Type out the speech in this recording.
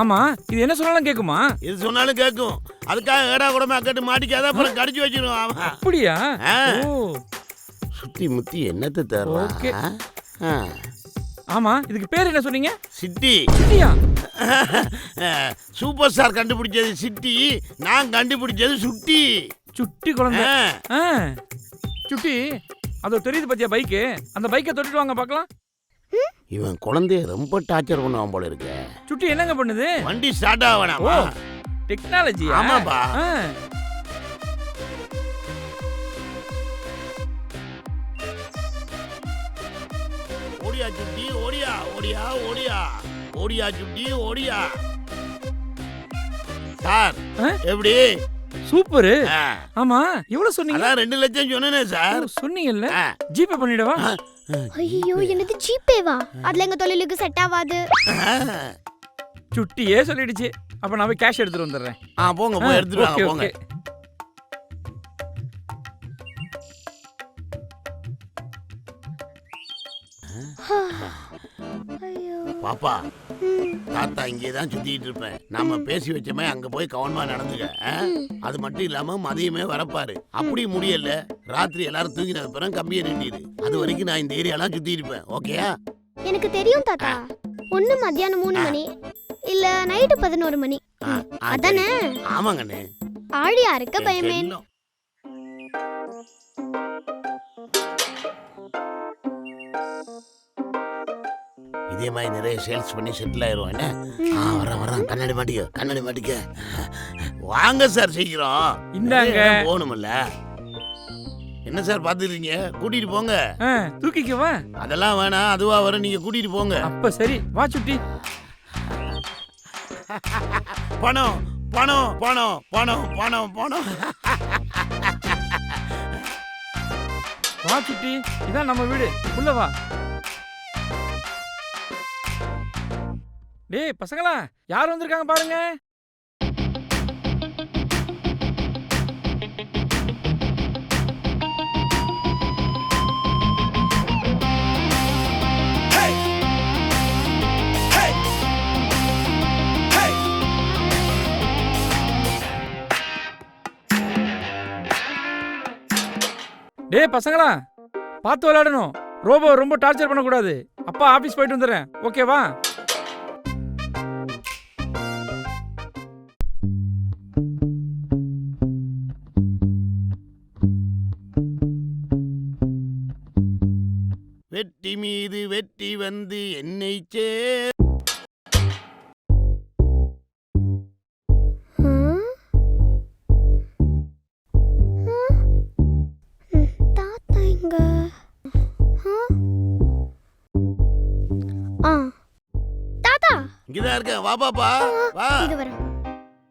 ஆமா, இது என்ன சொன்னாலும் கேக்குமா? இது சொன்னாலும் கேட்கும். அதுக்காக ஏடா கூடமா கட்டு மாட்டிக்காத அப்புறம் கடிச்சு வச்சிருவோம் அவன். அப்படியா? ஓ, சுத்தி முத்தி என்னத்தை தர்றான்? ஓகே. ஆமா, இதுக்கு பேர் என்ன சொன்னீங்க? சிட்டி. சிட்டியா? சூப்பர் ஸ்டார் கண்டுபிடிச்சது சிட்டி, நான் கண்டுபிடிச்சது சுட்டி. சுட்டி குழந்தை. சுட்டி, அதோ தெரியுது பத்தியா பைக்கு? அந்த பைக்கை தொட்டுட்டு வாங்க பார்க்கலாம். இவன் குழந்தைய ரொம்ப டார்ச்சர் பண்ணுவான் போல இருக்கு. சுட்டி என்னங்க பண்ணுது? வண்டி ஸ்டார்ட் ஆகணும். டெக்னாலஜி. ஆமாப்பா. ஓடியா சுட்டி, ஓடியா ஓடியா ஓடியா ஓடியா சுட்டி, ஓடியா. சார் எப்படி? சூப்பர். ஆமா, எவ்வளவு சொன்னீங்க? அதான் 2 லட்சம் சொன்னேனே சார். சொன்னீங்கல்ல, ஜிபே பண்ணிடவா? ஐயோ, என்னது ஜிபேவா? அதுல எங்க தொழிலுக்கு செட் ஆகாது. சுட்டியே சொல்லிடுச்சு. அப்ப நான் போய் கேஷ் எடுத்துட்டு வந்துடுறேன். போங்க போய் எடுத்துட்டு வாங்க போங்க. பாப்பா, தாத்தா இங்கேதான் சுத்திட்டு இருப்பேன். நாம பேசி வச்சோமே அங்க போய் கவனமா நடந்துக்க. அது மட்டும் இல்லாம மதியமே வரப்பாரு. அப்படி முடியல, ராத்திரி எல்லாரும் தூங்கினது பிறகு கம்பியை நீட்டிடு. அது வரைக்கும் நான் இந்த ஏரியாலாம் சுத்தி இருப்பேன். ஓகேயா? எனக்கு தெரியும் தாத்தா. ஒண்ணு மத்தியானம் 3 மணி, இல்ல நைட்டு 11 மணி. அதானே? ஆமாங்கண்ணே. ஆழியா இருக்க பயமே. இதே மாதிரி நிறைய சேல்ஸ் பண்ணி செட்டில் ஆயிரும். என்ன வரான். கண்ணாடி மாட்டிக்க. வாங்க சார், சீக்கிரம் இந்தாங்க. போகணும்ல. என்ன சார் பாத்துறீங்க? கூட்டிட்டு போங்க. தூக்கிக்கவா? அதெல்லாம் வேணாம், அதுவா வர. நீங்க கூட்டிட்டு போங்க. அப்ப சரி, வா சுட்டி. பணம் பணம் பணம் பணம் பணம் பணம். வா சுட்டி, இதான் நம்ம வீடு. உள்ள வா. டேய் பசங்களா, யார் வந்திருக்காங்க பாருங்க. டேய் பசங்களா, பார்த்து விளையாடணும். ரோபோ ரொம்ப டார்ச்சர் பண்ணக்கூடாது. அப்பா ஆபீஸ் போயிட்டு வந்துடுறேன். ஓகேவா? வெற்றி மீது வெற்றி வந்து என்னை தாத்தா எங்க? தாத்தா இங்கதான் இருக்கேன். வா பாப்பா வா. இது வரேன்.